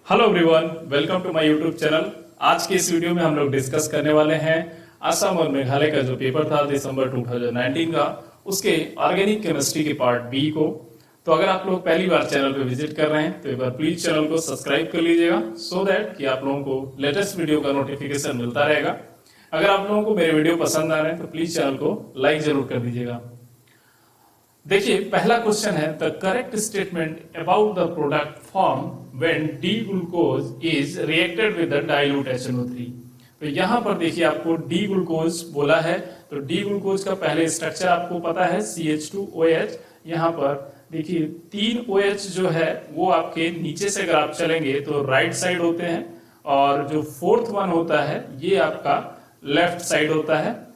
Hello everyone, welcome to my YouTube channel. आज के इस वीडियो में हम लोग डिस्कस करने वाले हैं असम और मेघालय का जो पेपर था दिसंबर 2019 का, उसके ऑर्गेनिक केमिस्ट्री के पार्ट बी को। तो अगर आप लोग पहली बार चैनल पे विजिट कर रहे हैं तो एक बार प्लीज चैनल को सब्सक्राइब कर लीजिएगा, सो दैट कि आप लोगों को लेटेस्ट वीडियो का नोटिफिकेशन मिलता रहेगा। अगर आप लोगों को मेरे वीडियो पसंद आ रहे हैं तो प्लीज चैनल को लाइक जरूर कर दीजिएगा। देखिए, पहला क्वेश्चन है the correct statement about the product form when D glucose is reacted with the dilute HNO3। तो यहाँ पर देखिए आपको डी ग्लूकोज बोला है, तो डी ग्लूकोज का पहले स्ट्रक्चर आपको पता है CH2OH। यहाँ पर देखिए 3 OH जो है वो आपके नीचे से अगर आप चलेंगे तो राइट साइड होते हैं, और जो फोर्थ वन होता है ये आपका लेफ्ट साइड होता है,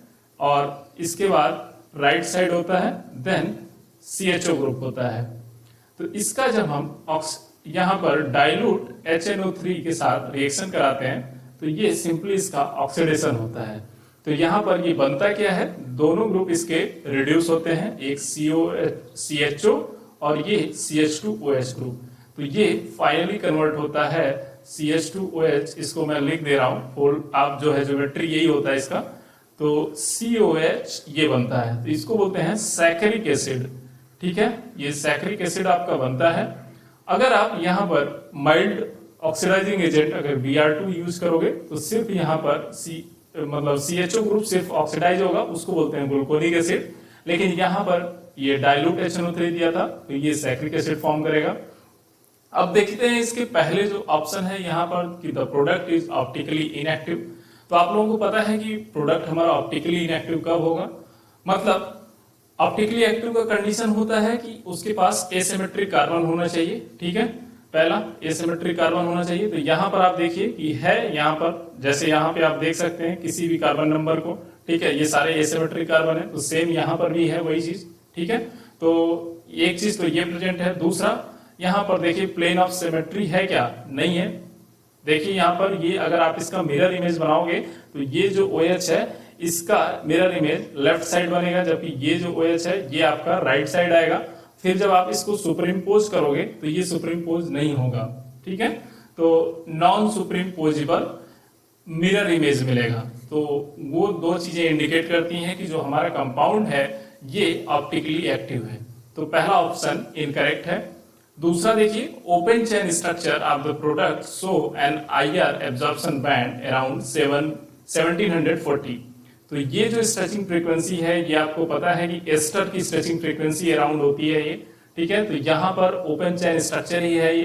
और इसके बाद राइट साइड होता है, देन CHO ग्रुप होता है। तो इसका जब हम यहाँ पर डाइल्यूट HNO3 के साथ रिएक्शन कराते हैं तो ये सिंपली इसका ऑक्सीडेशन होता है। तो यहाँ पर ये बनता क्या है, दोनों ग्रुप इसके रिड्यूस होते हैं, एक CHO और ये CH2OH ग्रुप। तो ये फाइनली कन्वर्ट होता है CH2OH, इसको मैं लिख दे रहा हूँ, आप जो है ज्योमेट्री यही होता है इसका। तो COH ये बनता है, तो इसको बोलते हैं सैकरिक एसिड। ठीक है, ये सैकरिक एसिड आपका बनता है। अगर आप यहाँ पर माइल्ड ऑक्सीडाइजिंग एजेंट अगर Br2 यूज करोगे तो सिर्फ यहाँ पर CHO ग्रुप सिर्फ ऑक्सीडाइज होगा, उसको बोलते हैं ग्लूकोनिक एसिड। लेकिन यहाँ पर ये डाइल्यूट HNO3 दिया था तो ये सैकरिक एसिड फॉर्म करेगा। अब देखते हैं इसके पहले जो ऑप्शन है यहाँ पर कि the product is optically inactive. तो आप लोगों को पता है कि प्रोडक्ट हमारा ऑप्टिकली इनएक्टिव कब होगा, मतलब ऑप्टिकली एक्टिव का कंडीशन होता है कि उसके पास एसिमेट्रिक कार्बन होना चाहिए। ठीक है, पहला एसिमेट्रिक कार्बन होना चाहिए। तो यहाँ पर आप देखिए कि है, यहाँ पर जैसे यहाँ पे आप देख सकते हैं किसी भी कार्बन नंबर को, ठीक है, ये सारे एसिमेट्रिक कार्बन है, तो सेम यहाँ पर भी है वही चीज। ठीक है, तो एक चीज तो ये प्रेजेंट है। दूसरा, यहाँ पर देखिए प्लेन ऑफ सिमेट्री है क्या, नहीं है। देखिए यहाँ पर ये अगर आप इसका मिरर इमेज बनाओगे तो ये जो OH है इसका मिरर इमेज लेफ्ट साइड बनेगा, जबकि ये जो OH है ये आपका राइट साइड आएगा। फिर जब आप इसको सुपरइम्पोज करोगे तो ये सुपरइम्पोज नहीं होगा। ठीक है, तो नॉन सुपरइम्पोजेबल मिरर इमेज मिलेगा। तो वो दो चीजें इंडिकेट करती हैं कि जो हमारा कंपाउंड है ये ऑप्टिकली एक्टिव है। तो पहला ऑप्शन इनकरेक्ट है। दूसरा देखिए, open chain structure of the product show N IR absorption band around 1740। तो ये जो स्ट्रेचिंग फ्रीक्वेंसी है ये आपको पता है कि एस्टर की स्ट्रेचिंग फ्रीक्वेंसी अराउंड होती है ये। ठीक है, तो यहाँ पर ओपन चेन स्ट्रक्चर ही है ये।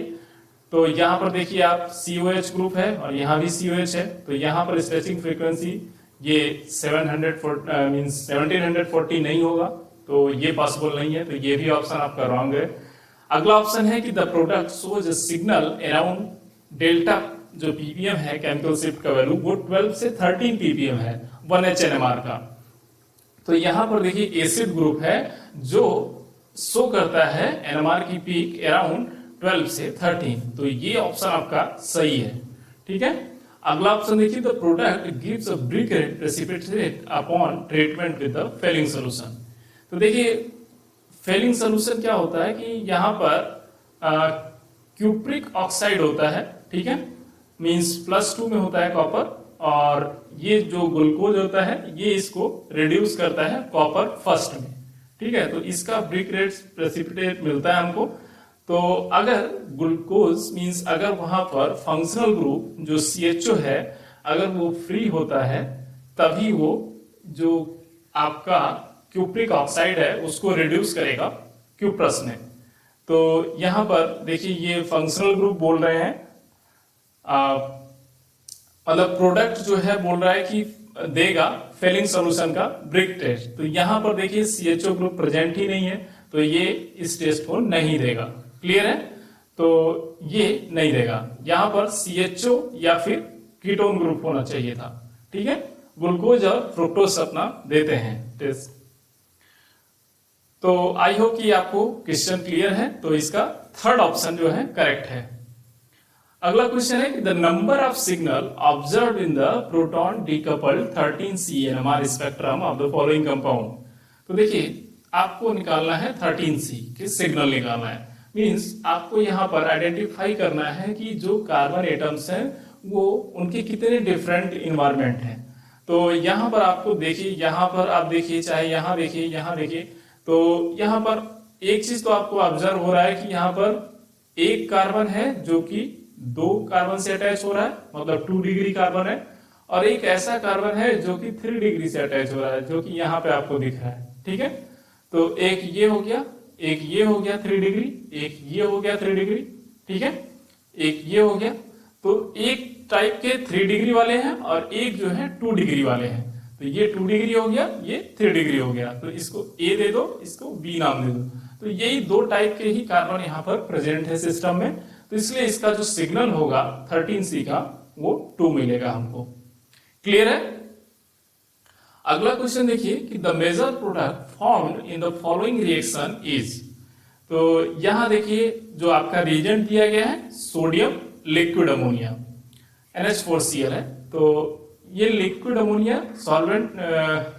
तो यहाँ पर देखिए आप COH ग्रुप है और यहाँ भी COH है, तो यहाँ पर स्ट्रेचिंग फ्रीक्वेंसी ये 1740 नहीं होगा, तो ये पॉसिबल नहीं है, तो ये भी ऑप्शन आपका रॉन्ग है। अगला ऑप्शन है कि the product shows a signal around delta, जो ppm है केमिकल शिफ्ट का वैल्यू वो 12 से 13 ppm है 1H NMR का। तो यहाँ पर देखिए एसिड ग्रुप है जो शो करता है NMR की पीक अराउंड 12 से 13, तो ये ऑप्शन आपका सही है। ठीक है, अगला ऑप्शन देखिए, the product gives a brick red precipitate upon treatment with the Fehling solution. तो देखिए फेलिंग सोल्यूशन क्या होता है कि यहाँ पर क्यूप्रिक ऑक्साइड होता है। ठीक है, मींस +2 में होता है कॉपर, और ये जो ग्लूकोज होता है ये इसको रिड्यूस करता है कॉपर फर्स्ट में। ठीक है, तो इसका ब्रिक रेड प्रेसिपिटेट मिलता है हमको। तो अगर ग्लूकोज मींस अगर वहां पर फंक्शनल ग्रुप जो CHO है अगर वो फ्री होता है तभी वो जो आपका क्यूप्रिक ऑक्साइड है उसको रिड्यूस करेगा क्यूप्रस में। तो यहां पर देखिए ये फंक्शनल ग्रुप बोल रहे हैं, मतलब प्रोडक्ट जो है बोल रहा है कि देगा फेलिंग सॉल्यूशन का ब्रिक टेस्ट। तो यहां पर देखिए CHO ग्रुप प्रेजेंट ही नहीं है, तो ये इस टेस्ट को नहीं देगा। क्लियर है, तो ये नहीं देगा। यहां पर CHO या फिर कीटोन ग्रुप होना चाहिए था। ठीक है, ग्लूकोज और फ्रुक्टोज अपना देते हैं टेस्ट। तो आई होप कि आपको क्वेश्चन क्लियर है, तो इसका थर्ड ऑप्शन जो है करेक्ट है। अगला क्वेश्चन है कि the number of signal observe in the proton decoupled 13C NMR spectrum of the following compound. तो देखिए आपको निकालना है 13C के सिग्नल निकालना है। मीन्स आपको यहाँ पर आइडेंटिफाई करना है कि जो कार्बन एटम्स हैं वो उनके कितने डिफरेंट इन्वायरमेंट हैं। तो यहाँ पर आपको देखिए, यहाँ पर आप देखिए, चाहे यहाँ देखिए, यहाँ देखिए, तो यहाँ पर एक चीज तो आपको ऑब्जर्व हो रहा है कि यहाँ पर एक कार्बन है जो कि 2 कार्बन से अटैच हो रहा है, मतलब 2 डिग्री कार्बन है, और एक ऐसा कार्बन है जो कि 3 डिग्री से अटैच हो रहा है, जो कि यहाँ पे आपको दिख रहा है। ठीक है, तो एक ये हो गया, एक ये हो गया 3 डिग्री, एक ये हो गया 3 डिग्री। ठीक है, एक ये हो गया। तो एक टाइप के 3 डिग्री वाले हैं और एक जो है 2 डिग्री वाले हैं। तो ये 2 डिग्री हो गया, ये 3 डिग्री हो गया, तो इसको ए दे दो, इसको बी नाम दे दो। तो यही 2 टाइप के ही कार्बन यहाँ पर प्रेजेंट है सिस्टम में, तो इसलिए इसका जो सिग्नल होगा 13C का वो 2 मिलेगा हमको। क्लियर है? अगला क्वेश्चन देखिए कि the major product formed in the following reaction is. तो यहां देखिए जो आपका रिएजेंट दिया गया है सोडियम लिक्विड अमोनिया, NH4Cl है। तो ये लिक्विड अमोनिया सॉल्वेंट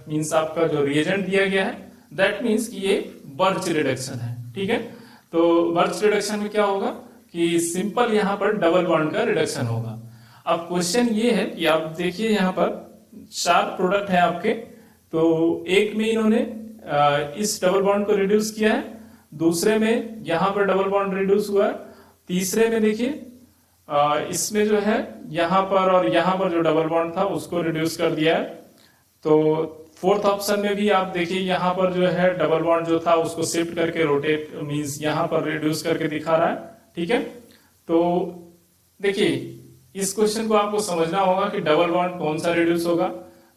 मींस आपका जो रिएजेंट दिया गया है, दैट मींस कि ये बर्च रिडक्शन है। ठीक है, तो बर्च रिडक्शन में क्या होगा कि सिंपल यहाँ पर डबल बॉन्ड का रिडक्शन होगा। अब क्वेश्चन ये है कि आप देखिए यहाँ पर 4 प्रोडक्ट है आपके, तो एक में इन्होंने इस डबल बॉन्ड को रिड्यूस किया है, दूसरे में यहाँ पर डबल बॉन्ड रिड्यूस हुआ है, तीसरे में देखिए इसमें जो है यहाँ पर और यहाँ पर जो डबल बॉन्ड था उसको रिड्यूस कर दिया है। तो फोर्थ ऑप्शन में भी आप देखिए यहाँ पर जो है डबल बॉन्ड जो था उसको शिफ्ट करके रोटेट मींस यहाँ पर रिड्यूस करके दिखा रहा है। ठीक है, तो देखिए इस क्वेश्चन को आपको समझना होगा कि डबल बॉन्ड कौन सा रिड्यूस होगा।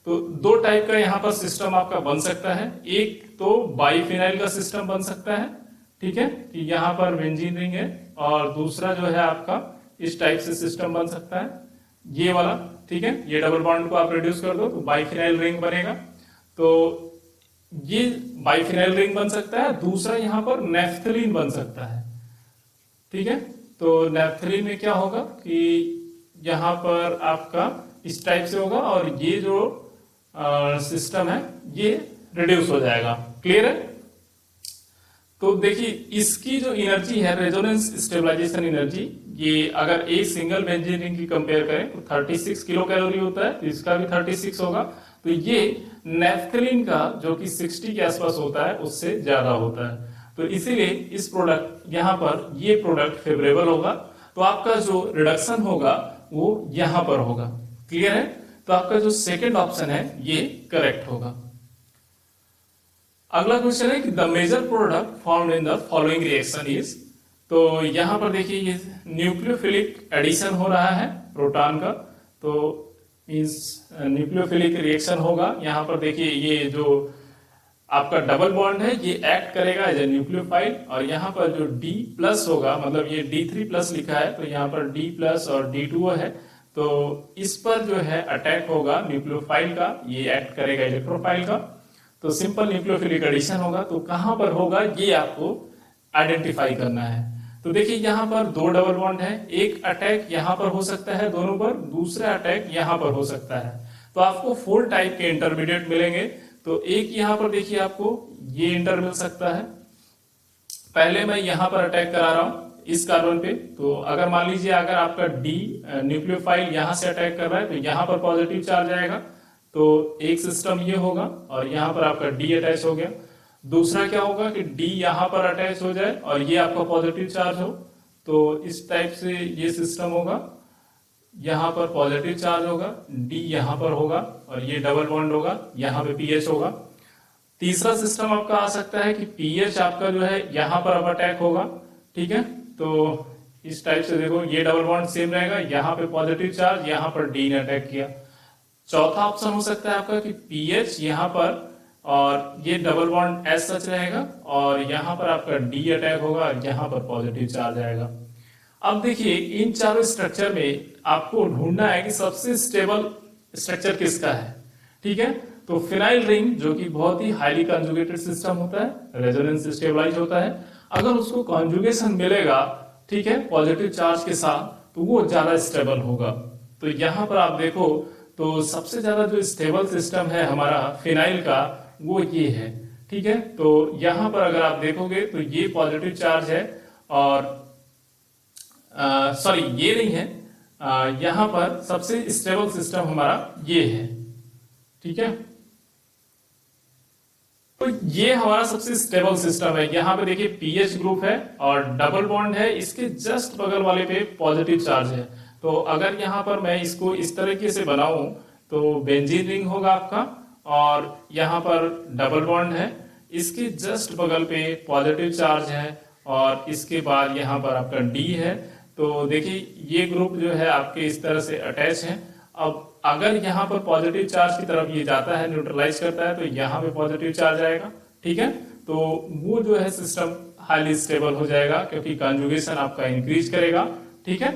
तो 2 टाइप का यहाँ पर सिस्टम आपका बन सकता है, एक तो बाइफिनाइल का सिस्टम बन सकता है। ठीक है, कि यहाँ पर बेंजीन रिंग है, और दूसरा जो है आपका इस टाइप से सिस्टम बन सकता है, ये वाला। ठीक है, ये डबल बॉन्ड को आप रिड्यूस कर दो तो बाइफिनाइल रिंग बनेगा, तो ये बाइफिनाइल रिंग बन सकता है। दूसरा यहाँ पर नेफ्थलीन बन सकता है। ठीक है, तो नेफ्थलीन में क्या होगा कि यहाँ पर आपका इस टाइप से होगा और ये जो सिस्टम है ये रिड्यूस हो जाएगा। क्लियर है? तो देखिए इसकी जो एनर्जी है रेजोनेंस स्टेबलाइजेशन एनर्जी, ये अगर एक सिंगल बेंजीन रिंग की कंपेयर करें तो 36 किलो कैलोरी होता है, तो इसका भी 36 होगा। तो ये नेफ्थलीन का जो कि 60 के आसपास होता है उससे ज्यादा होता है, तो इसीलिए इस प्रोडक्ट यहाँ पर ये प्रोडक्ट फेवरेबल होगा। तो आपका जो रिडक्शन होगा वो यहां पर होगा। क्लियर है? तो आपका जो सेकंड ऑप्शन है ये करेक्ट होगा। अगला क्वेश्चन है कि the major product formed in the following reaction is. तो यहां पर देखिए ये न्यूक्लियोफिलिक एडिशन हो रहा है प्रोटॉन का, तो मींस न्यूक्लियोफिलिक रिएक्शन होगा। यहां पर देखिए ये जो आपका डबल बॉन्ड है ये एक्ट करेगा एज ए न्यूक्लियोफाइल, और यहाँ पर जो D+ होगा, मतलब ये D3+ लिखा है, तो यहाँ पर D+ और D2 है, तो इस पर जो है अटैक होगा न्यूक्लियोफाइल का, ये एक्ट करेगा इलेक्ट्रोफाइल का। तो सिंपल न्यूक्लियोफिलिक एडिशन होगा। तो कहां पर होगा ये आपको आइडेंटिफाई करना है। तो देखिए यहाँ पर 2 डबल बॉन्ड है, एक अटैक यहाँ पर हो सकता है दोनों पर, दूसरा अटैक यहाँ पर हो सकता है। तो आपको 4 टाइप के इंटरमीडिएट मिलेंगे। तो एक यहाँ पर देखिए आपको ये इंटर मिल सकता है। पहले मैं यहाँ पर अटैक करा रहा हूं इस कार्बन पे, तो अगर मान लीजिए अगर आपका D न्यूक्लियोफाइल यहाँ से अटैक कर रहा है तो यहाँ पर पॉजिटिव चार्ज आएगा, तो एक सिस्टम ये होगा और यहाँ पर आपका D अटैच हो गया। दूसरा क्या होगा कि D यहाँ पर अटैच हो जाए और ये आपका पॉजिटिव चार्ज हो, तो इस टाइप से ये सिस्टम होगा। यहाँ पर पॉजिटिव चार्ज होगा, D यहाँ पर होगा और ये डबल बॉन्ड होगा, यहाँ पे पीएच होगा। तीसरा सिस्टम आपका आ सकता है कि पीएच आपका जो है यहाँ पर अब अटैक होगा। ठीक है, तो इस टाइप से देखो ये डबल बॉन्ड सेम रहेगा, यहाँ पे पॉजिटिव चार्ज, यहाँ पर D ने अटैक किया। चौथा ऑप्शन हो सकता है आपका कि पीएच यहाँ पर और ये डबल बॉन्ड एज सच रहेगा और यहाँ पर आपका D अटैक होगा और यहाँ पर पॉजिटिव चार्ज आएगा। अब देखिए इन चारों स्ट्रक्चर में आपको ढूंढना है कि सबसे स्टेबल स्ट्रक्चर किसका है। ठीक है, तो फिनाइल रिंग जो कि बहुत ही हाईली कॉन्जुगेटेड सिस्टम होता है, रेजोनेंस स्टेबलाइज होता है, अगर उसको कॉन्जुगेशन मिलेगा, ठीक है, पॉजिटिव चार्ज के साथ, तो वो ज्यादा स्टेबल होगा। तो यहाँ पर आप देखो तो सबसे ज्यादा जो स्टेबल सिस्टम है हमारा फिनाइल का वो ये है। ठीक है, तो यहाँ पर अगर आप देखोगे तो ये पॉजिटिव चार्ज है और सॉरी ये नहीं है, यहाँ पर सबसे स्टेबल सिस्टम हमारा ये है, ठीक है। तो ये हमारा सबसे स्टेबल सिस्टम है। यहाँ पे देखिए पीएच ग्रुप है और डबल बॉन्ड है, इसके जस्ट बगल वाले पे पॉजिटिव चार्ज है। तो अगर यहाँ पर मैं इसको इस तरीके से बनाऊं तो बेंजीन रिंग होगा आपका, और यहाँ पर डबल बॉन्ड है, इसके जस्ट बगल पे पॉजिटिव चार्ज है, और इसके बाद यहाँ पर आपका डी है। तो देखिए ये ग्रुप जो है आपके इस तरह से अटैच है। अब अगर यहाँ पर पॉजिटिव चार्ज की तरफ ये जाता है, न्यूट्रलाइज करता है, तो यहाँ पे पॉजिटिव चार्ज आएगा, ठीक है। तो वो जो है सिस्टम हाईली स्टेबल हो जाएगा, क्योंकि कंजुगेशन आपका इंक्रीज करेगा, ठीक है।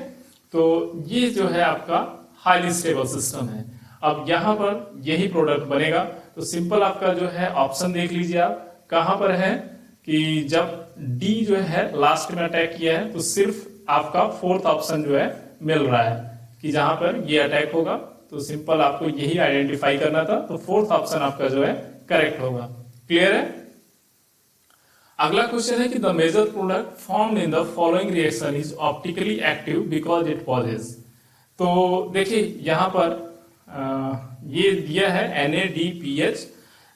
तो ये जो है आपका हाईली स्टेबल सिस्टम है। अब यहाँ पर यही प्रोडक्ट बनेगा। तो सिंपल आपका जो है ऑप्शन देख लीजिए आप कहाँ पर है, कि जब डी जो है लास्ट में अटैक किया है, तो सिर्फ आपका फोर्थ ऑप्शन जो है मिल रहा है कि जहां पर ये अटैक होगा। तो सिंपल आपको यही आइडेंटिफाई करना था, तो फोर्थ ऑप्शन आपका जो है करेक्ट होगा। क्लियर है। अगला क्वेश्चन है कि the major product formed in the following reaction is optically active because it possesses. तो देखिए यहाँ पर ये दिया है NaDPH,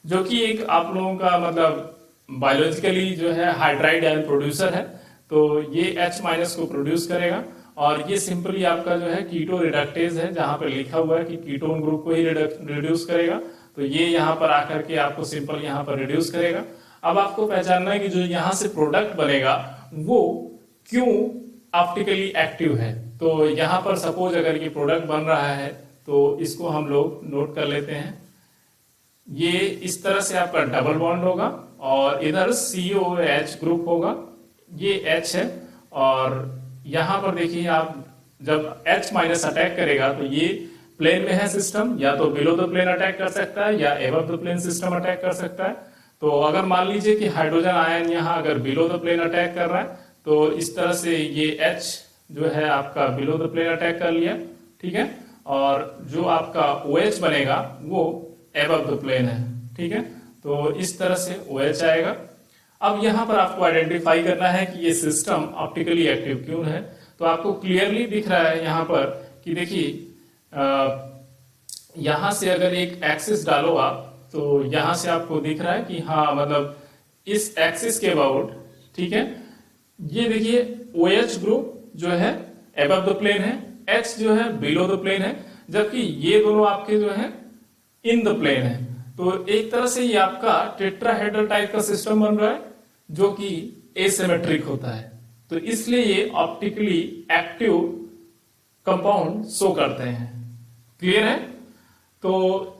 जो कि एक आप लोगों का मतलब बायोलॉजिकली जो है हाइड्राइड आयन प्रोड्यूसर है। तो ये H- को प्रोड्यूस करेगा, और ये सिंपली आपका जो है कीटो रिडक्टेज है, जहां पर लिखा हुआ है कि कीटोन ग्रुप को ही रिड्यूस करेगा। तो ये यहाँ पर आकर के आपको सिंपल यहाँ पर रिड्यूस करेगा। अब आपको पहचानना है कि जो यहाँ से प्रोडक्ट बनेगा वो क्यों ऑप्टिकली एक्टिव है। तो यहाँ पर सपोज अगर ये प्रोडक्ट बन रहा है तो इसको हम लोग नोट कर लेते हैं। ये इस तरह से आपका डबल बॉन्ड होगा, और इधर COH ग्रुप होगा, ये H है, और यहाँ पर देखिए आप जब H- अटैक करेगा तो ये प्लेन में है सिस्टम, या तो बिलो द प्लेन अटैक कर सकता है या above the plane system attack कर सकता है। तो अगर मान लीजिए कि हाइड्रोजन आयन यहाँ अगर बिलो द प्लेन अटैक कर रहा है, तो इस तरह से ये H जो है आपका बिलो द प्लेन अटैक कर लिया, ठीक है, और जो आपका OH बनेगा वो एबव द प्लेन है, ठीक है। तो इस तरह से OH आएगा। अब यहाँ पर आपको आइडेंटिफाई करना है कि ये सिस्टम ऑप्टिकली एक्टिव क्यों है। तो आपको क्लियरली दिख रहा है यहाँ पर कि देखिए यहाँ से अगर एक एक्सिस डालो आप, तो यहाँ से आपको दिख रहा है कि हाँ मतलब इस एक्सिस के अबाउट, ठीक है, ये देखिए OH ग्रुप जो है एबव द प्लेन है, H जो है बिलो द प्लेन है, जबकि ये दोनों आपके जो है इन द प्लेन है। तो एक तरह से ये आपका टेट्राहेड्रल टाइप का सिस्टम बन रहा है, जो कि एसिमेट्रिक होता है। तो इसलिए ये ऑप्टिकली एक्टिव कंपाउंड शो करते हैं। क्लियर है। तो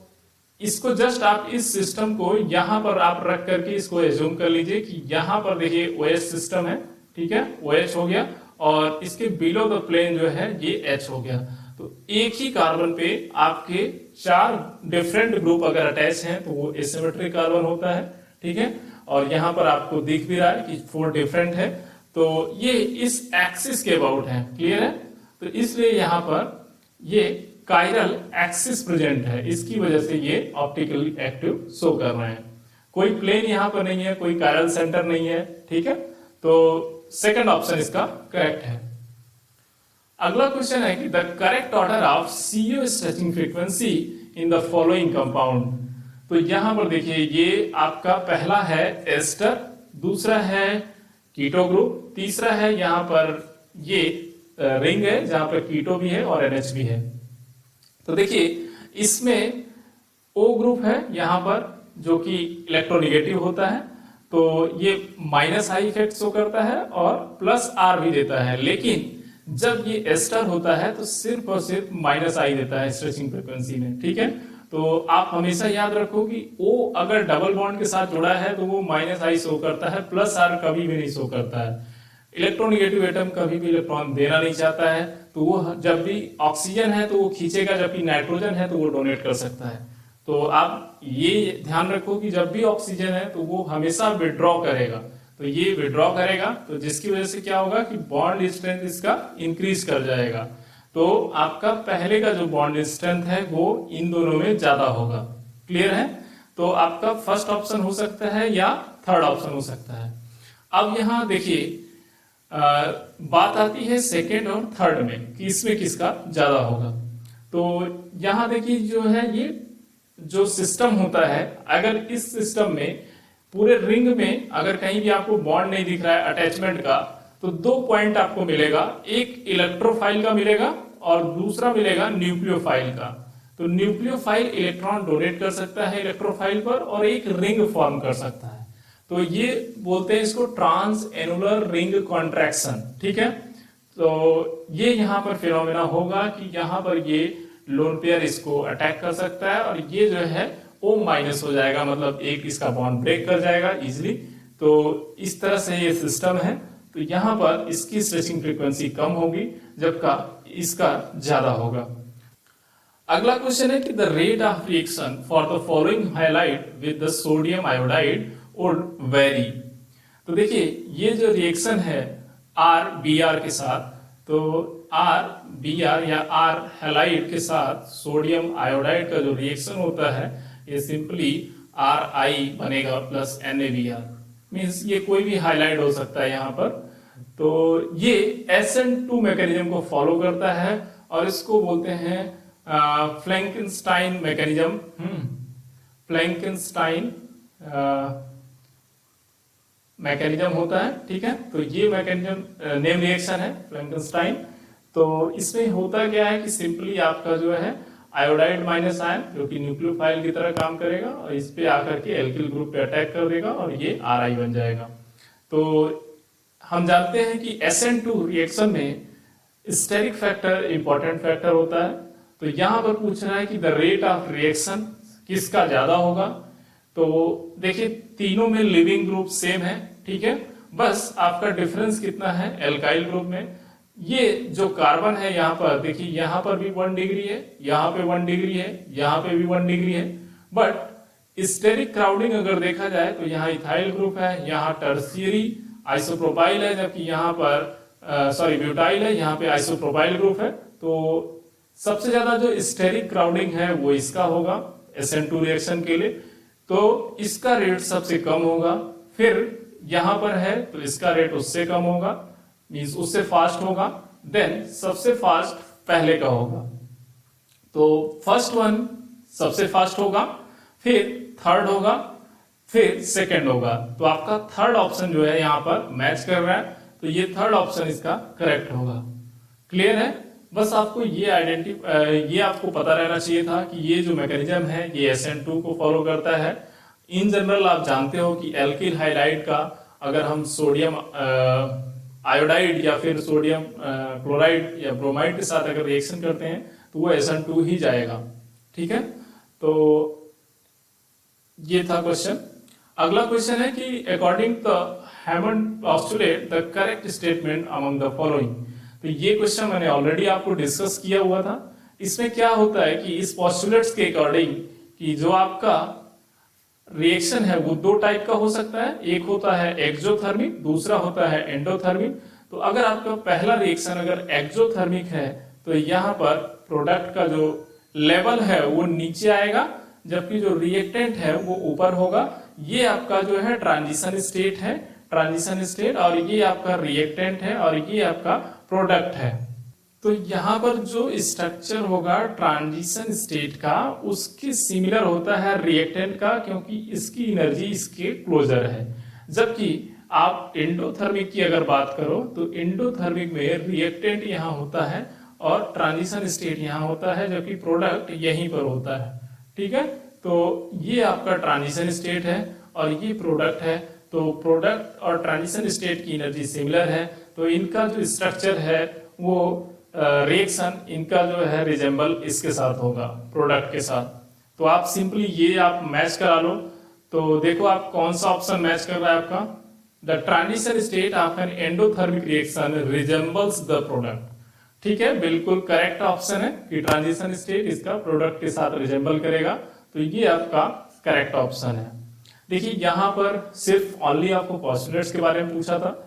इसको जस्ट आप इस सिस्टम को यहां पर आप रख करके इसको एज्यूम कर लीजिए कि यहां पर देखिए OH सिस्टम है, ठीक है, OH हो गया, और इसके बिलो द प्लेन जो है ये H हो गया। तो एक ही कार्बन पे आपके 4 डिफरेंट ग्रुप अगर अटैच हैं तो वो एसिमेट्रिक कार्बन होता है, ठीक है। और यहाँ पर आपको दिख भी रहा है कि 4 डिफरेंट है, तो ये इस एक्सिस के अबाउट है। क्लियर है। तो इसलिए यहाँ पर ये कायरल एक्सिस प्रेजेंट है, इसकी वजह से ये ऑप्टिकली एक्टिव शो कर रहे हैं। कोई प्लेन यहाँ पर नहीं है, कोई कायरल सेंटर नहीं है, ठीक है। तो सेकंड ऑप्शन इसका करेक्ट है। अगला क्वेश्चन है कि the correct order of CO stretching frequency in the following compound. तो यहां पर देखिए ये आपका पहला है एस्टर, दूसरा है कीटो ग्रुप, तीसरा है यहाँ पर ये रिंग है जहां पर कीटो भी है और NH भी है। तो देखिए इसमें O ग्रुप है यहाँ पर, जो कि इलेक्ट्रोनिगेटिव होता है, तो ये -I इफेक्ट शो करता है और +R भी देता है। लेकिन जब ये एस्टर होता है तो सिर्फ और सिर्फ -I देता है स्ट्रेचिंग फ्रीक्वेंसी में, ठीक है। तो आप हमेशा याद रखो कि O अगर डबल बॉन्ड के साथ जुड़ा है तो वो -I शो करता है, +R कभी भी नहीं शो करता है। इलेक्ट्रोनिगेटिव एटम कभी भी इलेक्ट्रॉन देना नहीं चाहता है, तो वो जब भी ऑक्सीजन है तो वो खींचेगा, जबकि नाइट्रोजन है तो वो डोनेट कर सकता है। तो आप ये ध्यान रखो कि जब भी ऑक्सीजन है तो वो हमेशा विड्रॉ करेगा, तो ये विड्रॉ करेगा, तो जिसकी वजह से क्या होगा कि बॉन्ड स्ट्रेंथ इसका इंक्रीज कर जाएगा। तो आपका पहले का जो बॉन्ड स्ट्रेंथ है वो इन दोनों में ज्यादा होगा। क्लियर है। तो आपका फर्स्ट ऑप्शन हो सकता है या थर्ड ऑप्शन हो सकता है। अब यहाँ देखिए बात आती है सेकेंड और थर्ड में कि इसमें किसका ज्यादा होगा। तो यहां देखिए जो है ये जो सिस्टम होता है, अगर इस सिस्टम में पूरे रिंग में अगर कहीं भी आपको बॉन्ड नहीं दिख रहा है अटैचमेंट का, तो दो पॉइंट आपको मिलेगा, एक इलेक्ट्रोफाइल का मिलेगा और दूसरा मिलेगा न्यूक्लियोफाइल का। तो न्यूक्लियोफाइल इलेक्ट्रॉन डोनेट कर सकता है इलेक्ट्रोफाइल पर और एक रिंग फॉर्म कर सकता है। तो ये बोलते हैं इसको ट्रांस एनुलर रिंग कॉन्ट्रैक्शन, ठीक है। तो ये यहाँ पर फिनोमेना होगा कि यहाँ पर ये लोन पेयर इसको अटैक कर सकता है और ये जो है O- हो जाएगा, मतलब एक इसका बॉन्ड ब्रेक कर जाएगा इजिली। तो इस तरह से ये सिस्टम है। तो यहाँ पर इसकी स्ट्रेचिंग फ्रीक्वेंसी कम होगी जबकि इसका ज्यादा होगा। अगला क्वेश्चन है कि the rate of reaction for the following highlight with the sodium iodide would very. तो देखिए ये जो रिएक्शन है आर बी आर के साथ, तो आर बी आर या आर हैलाइड के साथ सोडियम आयोडाइड का जो रिएक्शन होता है ये सिंपली आर आई बनेगा प्लस NaBr, मीन्स ये कोई भी हाइलाइट हो सकता है यहाँ पर। तो ये SN2 मैकेनिज्म को फॉलो करता है और इसको बोलते हैं फ्लैंकेनस्टाइन मैकेनिज्म। फ्लैंकेनस्टाइन मैकेनिज्म होता है, ठीक है। तो ये मैकेनिज्म नेम रिएक्शन है फ्लैंकेनस्टाइन। तो इसमें होता क्या है कि सिंपली आपका जो है आयोडाइड माइनस आयन जो कि न्यूक्लियोफाइल की तरह काम करेगा और इस पे आकर के एल्किल ग्रुप पे अटैक कर देगा और ये Ri बन जाएगा। तो हम जानते हैं कि SN2 रिएक्शन में स्टेरिक फैक्टर इंपॉर्टेंट फैक्टर होता है। तो यहाँ पर पूछ रहा है कि द रेट ऑफ रिएक्शन किसका ज्यादा होगा। तो देखिए तीनों में लिविंग ग्रुप सेम है, ठीक है, बस आपका डिफरेंस कितना है एल्काइल ग्रुप में। ये जो कार्बन है यहाँ पर देखिए, यहाँ पर भी 1 डिग्री है, यहाँ पे 1 डिग्री है, यहाँ पे भी 1 डिग्री है। बट स्टेरिक क्राउडिंग अगर देखा जाए तो यहाँ इथाइल ग्रुप है, यहाँ टर्शियरी आइसोप्रोपाइल है, जबकि यहाँ पर ब्यूटाइल है, यहाँ पे आइसोप्रोपाइल ग्रुप है। तो सबसे ज्यादा जो स्टेरिक क्राउडिंग है वो इसका होगा SN2 रिएक्शन के लिए। तो इसका रेट सबसे कम होगा। फिर यहां पर है तो इसका रेट उससे कम होगा, मींस उससे फास्ट होगा। देन सबसे फास्ट पहले का होगा। तो फर्स्ट वन सबसे फास्ट होगा, फिर थर्ड होगा, फिर सेकंड होगा। तो आपका थर्ड ऑप्शन जो है यहाँ पर मैच कर रहा है, तो ये थर्ड ऑप्शन इसका करेक्ट होगा। क्लियर है। बस आपको ये आपको पता रहना चाहिए था कि ये जो मैकेनिज्म है ये SN2 को फॉलो करता है। इन जनरल आप जानते हो कि एल्किल हाइलाइड का अगर हम सोडियम आयोडाइड या फिर सोडियम क्लोराइड या ब्रोमाइड के साथ अगर रिएक्शन करते हैं तो वो SN2 ही जाएगा, ठीक है। तो ये था क्वेश्चन। अगला क्वेश्चन है कि according the Hammond postulate the correct statement among the following. तो ये क्वेश्चन मैंने ऑलरेडी आपको डिस्कस किया हुआ था। इसमें क्या होता है कि इस पोस्टुलेट्स के अकॉर्डिंग कि जो आपका रिएक्शन है वो दो टाइप का हो सकता है, एक होता है एक्सोथर्मिक, दूसरा होता है एंडोथर्मिक। तो अगर आपका पहला रिएक्शन अगर एक्सोथर्मिक है तो यहाँ पर प्रोडक्ट का जो लेवल है वो नीचे आएगा, जबकि जो रिएक्टेंट है वो ऊपर होगा। ये आपका जो है ट्रांजिशन स्टेट है, ट्रांजिशन स्टेट, और ये आपका रिएक्टेंट है और ये आपका प्रोडक्ट है। तो यहाँ पर जो स्ट्रक्चर होगा ट्रांजिशन स्टेट का उसके सिमिलर होता है रिएक्टेंट का, क्योंकि इसकी एनर्जी इसके क्लोजर है। जबकि आप एंडोथर्मिक की अगर बात करो तो एंडोथर्मिक में रिएक्टेंट यहाँ होता है और ट्रांजिशन स्टेट यहाँ होता है, जबकि प्रोडक्ट यहीं पर होता है, ठीक है। तो ये आपका ट्रांजिशन स्टेट है और ये प्रोडक्ट है। तो प्रोडक्ट और ट्रांजिशन स्टेट की एनर्जी सिमिलर है, तो इनका जो स्ट्रक्चर है वो रिएक्शन इनका जो है रिजेंबल इसके साथ होगा, प्रोडक्ट के साथ। तो आप सिंपली ये आप मैच करा लो। तो देखो आप कौन सा ऑप्शन मैच कर रहा है आपका, the transition state of an endothermic reaction resembles the product, ठीक है, बिल्कुल करेक्ट ऑप्शन है कि ट्रांजिशन स्टेट इसका प्रोडक्ट के साथ रिजेंबल करेगा। तो ये आपका करेक्ट ऑप्शन है। देखिए यहाँ पर सिर्फ ओनली आपको पोस्टुलेट्स के बारे में पूछा था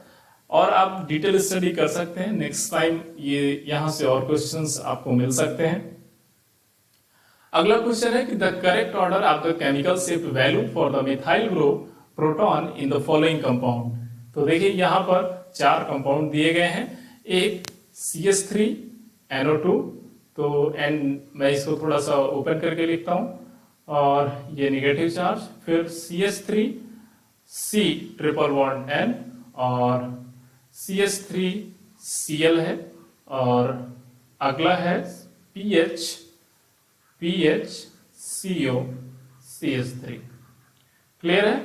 और आप डिटेल स्टडी कर सकते हैं। नेक्स्ट टाइम ये यहां से और क्वेश्चंस आपको मिल सकते हैं। अगला क्वेश्चन है कि the correct order of the chemical shift value for the methyl group proton in the following compound. तो देखिए यहाँ पर 4 कंपाउंड दिए गए हैं। एक CH3 NO2, तो मैं इसको थोड़ा सा ओपन करके लिखता हूं, और ये निगेटिव चार्ज, फिर CH3 C triple bond N, और CH3 Cl है, और अगला है PH CO CH3। क्लियर है?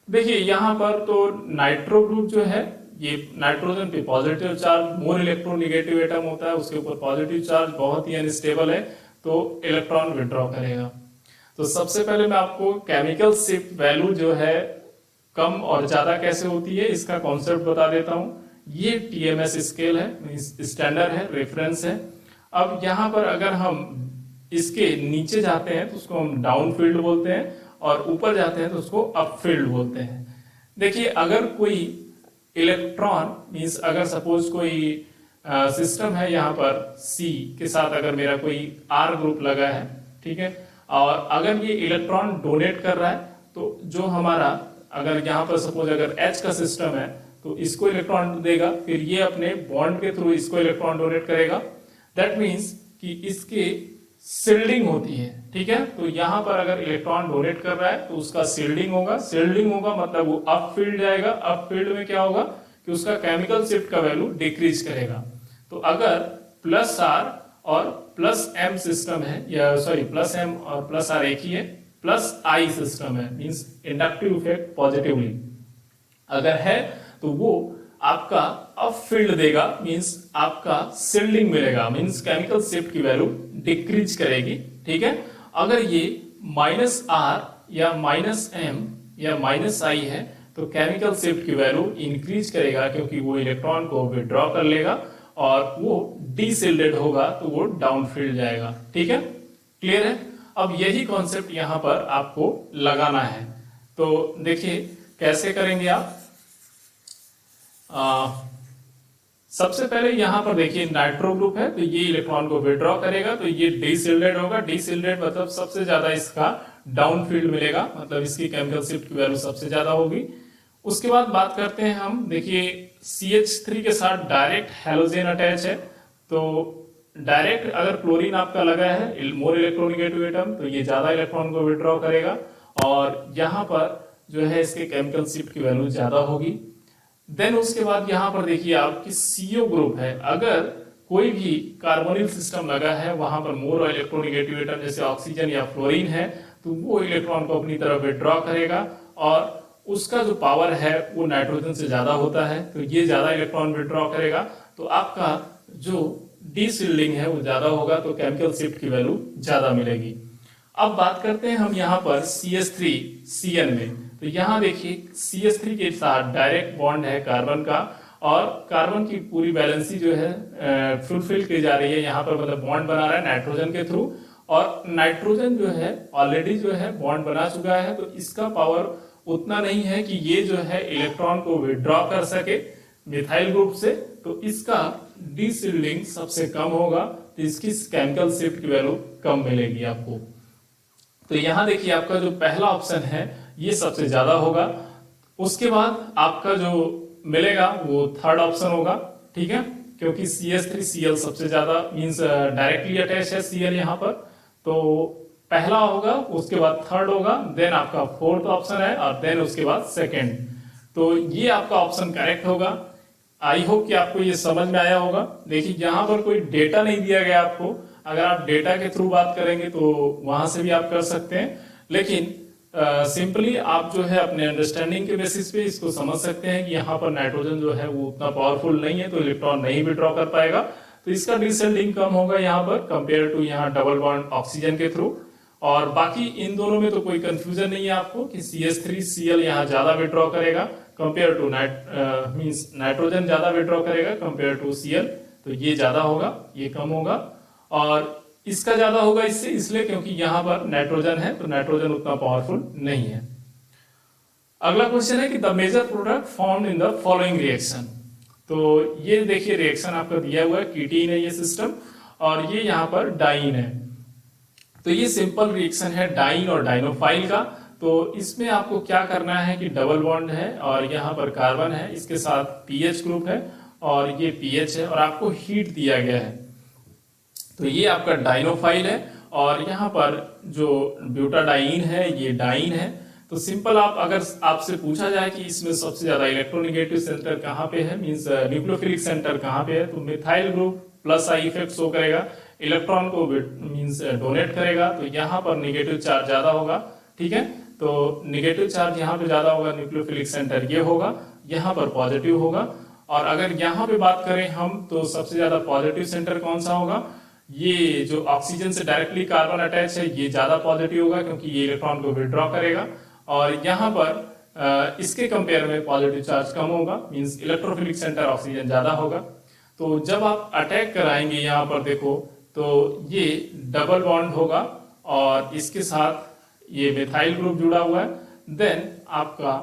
देखिए यहाँ पर तो नाइट्रो ग्रुप जो है, ये नाइट्रोजन पे positive charge, more electronegative atom होता है, उसके ऊपर पॉजिटिव चार्ज, बहुत ही अनस्टेबल है, तो इलेक्ट्रॉन विड्रॉ करेगा। तो सबसे पहले मैं आपको केमिकल शिफ्ट वैल्यू जो है कम और ज्यादा कैसे होती है इसका कॉन्सेप्ट बता देता हूं। ये TMS स्केल है, स्टैंडर्ड है, रेफरेंस है। अब यहाँ पर अगर हम इसके नीचे जाते हैं तो उसको हम डाउन फील्ड बोलते हैं, और ऊपर जाते हैं तो उसको अप फील्ड बोलते हैं। देखिए अगर कोई इलेक्ट्रॉन मींस अगर सपोज कोई सिस्टम है, यहाँ पर C के साथ अगर मेरा कोई R ग्रुप लगा है, ठीक है, और अगर ये इलेक्ट्रॉन डोनेट कर रहा है, तो जो हमारा अगर यहाँ पर सपोज अगर H का सिस्टम है तो इसको इलेक्ट्रॉन देगा, फिर ये अपने बॉन्ड के थ्रू इसको इलेक्ट्रॉन डोनेट करेगा। दैट मीन्स कि इसके शील्डिंग होती है, ठीक है। तो यहाँ पर अगर इलेक्ट्रॉन डोनेट कर रहा है तो उसका शील्डिंग होगा, शील्डिंग होगा मतलब वो अप फील्ड जाएगा। अप फील्ड में क्या होगा कि उसका केमिकल शिफ्ट का वैल्यू डिक्रीज करेगा। तो अगर प्लस R और प्लस M सिस्टम है, या सॉरी प्लस M और प्लस R एक ही है, प्लस I सिस्टम है, मींस इंडक्टिव इफेक्ट पॉजिटिवली अगर है तो वो आपका अप फील्ड देगा, मींस आपका शील्डिंग मिलेगा, मींस केमिकल शिफ्ट की वैल्यू डिक्रीज करेगी, ठीक है। अगर ये माइनस R या माइनस M या माइनस I है तो केमिकल शिफ्ट की वैल्यू इंक्रीज करेगा, क्योंकि वो इलेक्ट्रॉन को विड्रॉ कर लेगा और वो डीशिल्डेड होगा तो वो डाउन फील्ड जाएगा, ठीक है। क्लियर है? अब यही कॉन्सेप्ट यहां पर आपको लगाना है। तो देखिए कैसे करेंगे आप। सबसे पहले यहां पर देखिए नाइट्रो ग्रुप है, तो ये इलेक्ट्रॉन को विड्रॉ करेगा, तो ये डीशिल्डेड होगा। डीशिल्डेड मतलब सबसे ज्यादा इसका डाउन फील्ड मिलेगा, मतलब इसकी केमिकल शिफ्ट की वैल्यू सबसे ज्यादा होगी। उसके बाद बात करते हैं हम, देखिए CH3 के साथ डायरेक्ट हैलोजन अटैच है, तो डायरेक्ट अगर क्लोरीन आपका लगा है, मोर इलेक्ट्रोनिगेटिव एटम, तो ये ज्यादा इलेक्ट्रॉन को विड्रॉ करेगा, और यहाँ पर जो है इसके केमिकल शिफ्ट की वैल्यू ज्यादा होगी। देन उसके बाद यहाँ पर देखिए आपकी CO ग्रुप है, अगर कोई भी कार्बोनिल सिस्टम लगा है, वहां पर मोर इलेक्ट्रोनिगेटिव एटम जैसे ऑक्सीजन या फ्लोरीन है, तो वो इलेक्ट्रॉन को अपनी तरफ विड्रॉ करेगा, और उसका जो पावर है वो नाइट्रोजन से ज्यादा होता है, तो ये ज्यादा इलेक्ट्रॉन विड्रॉ करेगा, तो आपका जो डीशिल्डिंग है वो ज्यादा होगा, तो केमिकल शिफ्ट की वैल्यू ज्यादा मिलेगी। अब बात करते हैं हम यहाँ पर CH3 CN में, तो यहाँ देखिए CH3 के साथ डायरेक्ट बॉन्ड है कार्बन का, और कार्बन की पूरी बैलेंसी जो है फुलफिल की जा रही है यहाँ पर, मतलब बॉन्ड बना रहा है नाइट्रोजन के थ्रू, और नाइट्रोजन जो है ऑलरेडी जो है बॉन्ड बना चुका है, तो इसका पावर उतना नहीं है कि ये जो है इलेक्ट्रॉन को विड्रॉ कर सके मिथाइल ग्रुप से, तो इसका डीशिल्डिंग सबसे कम होगा, तो इसकी केमिकल शिफ्ट की वैल्यू कम मिलेगी आपको। तो यहाँ देखिए आपका जो पहला ऑप्शन है ये सबसे ज्यादा होगा। उसके बाद आपका जो मिलेगा वो थर्ड ऑप्शन होगा, ठीक है, क्योंकि CH3 Cl सबसे ज्यादा मींस डायरेक्टली अटैच है Cl यहाँ पर, तो पहला होगा, उसके बाद थर्ड होगा, देन आपका फोर्थ ऑप्शन है, और देन उसके बाद सेकंड। तो ये आपका ऑप्शन करेक्ट होगा। आई होप कि आपको ये समझ में आया होगा। देखिए यहाँ पर कोई डेटा नहीं दिया गया आपको, अगर आप डेटा के थ्रू बात करेंगे तो वहां से भी आप कर सकते हैं, लेकिन सिंपली आप जो है अपने अंडरस्टैंडिंग के बेसिस पे इसको समझ सकते हैं कि यहाँ पर नाइट्रोजन जो है वो उतना पावरफुल नहीं है, तो इलेक्ट्रॉन नहीं विड्रॉ कर पाएगा, तो इसका डीशिल्डिंग कम होगा यहाँ पर कंपेयर टू यहाँ डबल बॉन्ड ऑक्सीजन के थ्रू। और बाकी इन दोनों में तो कोई कंफ्यूजन नहीं है आपको कि CH3 Cl यहाँ ज्यादा विड्रॉ करेगा कंपेयर टू मींस नाइट्रोजन ज्यादा विड्रॉ करेगा कंपेयर टू Cl, तो ये ज्यादा होगा, ये कम होगा, और इसका ज्यादा होगा इससे इसलिए क्योंकि यहाँ पर नाइट्रोजन है, तो नाइट्रोजन उतना पावरफुल नहीं है। अगला क्वेश्चन है कि the major product found in the following reaction. तो ये देखिए रिएक्शन आपका दिया हुआ है, कीटीन है ये सिस्टम, और ये यहाँ पर डाइन है। तो ये सिंपल रिएक्शन है डाइन और डाइनोफाइल का। तो इसमें आपको क्या करना है कि डबल बॉन्ड है और यहाँ पर कार्बन है, इसके साथ पीएच ग्रुप है और ये पीएच है और आपको हीट दिया गया है। तो ये आपका डाइनोफाइल है और यहाँ पर जो ब्यूटाडाइन है ये डाइन है। तो सिंपल आप अगर आपसे पूछा जाए कि इसमें सबसे ज्यादा इलेक्ट्रोनेगेटिव सेंटर कहाँ पे है, मींस न्यूक्लियोफिलिक सेंटर कहाँ पे है, तो methyl group plus I effect show करेगा, इलेक्ट्रॉन को मींस डोनेट करेगा, तो यहाँ पर नेगेटिव चार्ज ज्यादा होगा। ठीक है, तो नेगेटिव चार्ज यहाँ पे ज्यादा होगा, न्यूक्लियोफिलिक सेंटर ये होगा, यहाँ पर पॉजिटिव होगा। और अगर यहाँ पे बात करें हम तो सबसे ज्यादा पॉजिटिव सेंटर कौन सा होगा, ये जो ऑक्सीजन से डायरेक्टली कार्बन अटैच है ये ज्यादा पॉजिटिव होगा क्योंकि ये इलेक्ट्रॉन को विड्रॉ करेगा। और यहाँ पर इसके कंपेयर में पॉजिटिव चार्ज कम होगा, मींस इलेक्ट्रोफिलिक सेंटर ऑक्सीजन ज्यादा होगा। तो जब आप अटैक कराएंगे यहाँ पर देखो तो ये डबल बॉन्ड होगा और इसके साथ ये मिथाइल ग्रुप जुड़ा हुआ है, देन आपका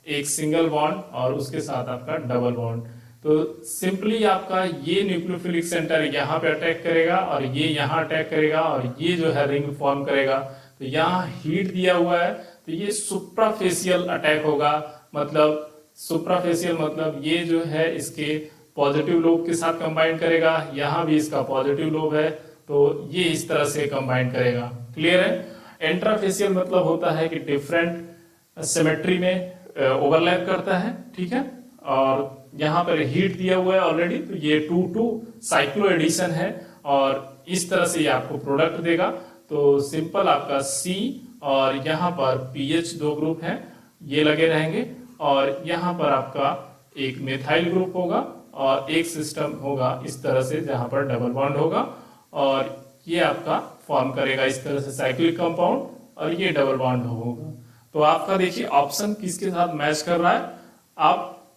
एक सिंगल बॉन्ड और उसके साथ आपका डबल बॉन्ड। तो सिंपली आपका ये न्यूक्लियोफिलिक सेंटर यहाँ पे अटैक करेगा और ये यहाँ अटैक करेगा और ये जो है रिंग फॉर्म करेगा। तो यहाँ हीट दिया हुआ है तो ये सुप्राफेशियल अटैक होगा, मतलब सुप्राफेशियल मतलब ये जो है इसके पॉजिटिव लोब के साथ कंबाइन करेगा, यहाँ भी इसका पॉजिटिव लोब है तो ये इस तरह से कंबाइन करेगा। क्लियर है। इंट्राफेशियल मतलब होता है कि डिफरेंट सिमेट्री में ओवरलैप करता है। ठीक है, और यहाँ पर हीट दिया हुआ है ऑलरेडी, तो ये 2,2 साइक्लो एडिशन है और इस तरह से ये आपको प्रोडक्ट देगा। तो सिंपल आपका C और यहाँ पर पीएच दो ग्रुप हैं ये लगे रहेंगे और यहाँ पर आपका एक मिथाइल ग्रुप होगा और एक सिस्टम होगा इस तरह से जहां पर डबल बॉन्ड होगा और ये आपका फॉर्म करेगा इस तरह से साइक्लिक कंपाउंड और ये डबल बॉन्ड होगा। तो आपका देखिए ऑप्शन किसके साथ मैच कर रहा है, आप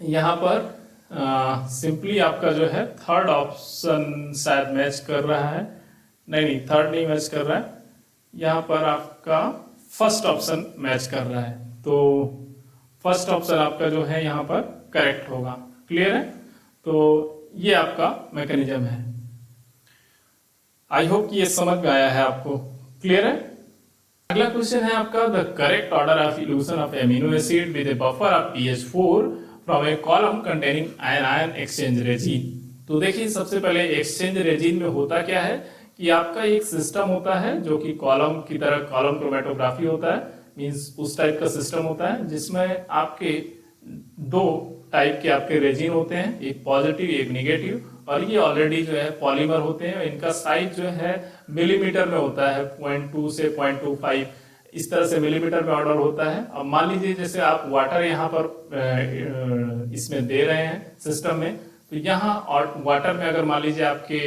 यहाँ पर सिंपली आपका जो है थर्ड ऑप्शन शायद मैच कर रहा है, नहीं थर्ड नहीं मैच कर रहा है, यहाँ पर आपका फर्स्ट ऑप्शन मैच कर रहा है। तो फर्स्ट ऑप्शन आपका जो है यहाँ पर करेक्ट होगा। क्लियर है। तो ये आपका मैकेनिज्म है। आई होप कि ये समझ में आया है आपको। क्लियर है। अगला क्वेश्चन है आपका the correct order of evolution of amino acid with A buffer of pH4 from A column containing ion exchange resin. तो देखिए सबसे पहले एक्सचेंज रेजिन में होता क्या है कि आपका एक सिस्टम होता है जो कि कॉलम की तरह कॉलम क्रोमेटोग्राफी होता है, मींस उस टाइप का सिस्टम होता है जिसमें आपके दो टाइप के आपके रेजिन होते हैं, एक पॉजिटिव एक निगेटिव, और ये ऑलरेडी जो है पॉलीमर होते हैं। इनका साइज जो है मिलीमीटर में होता है, 0.2 से 0.25 इस तरह से मिलीमीटर में ऑर्डर होता है। अब मान लीजिए जैसे आप वाटर यहाँ पर इसमें दे रहे हैं सिस्टम में, तो यहाँ और वाटर में अगर मान लीजिए आपके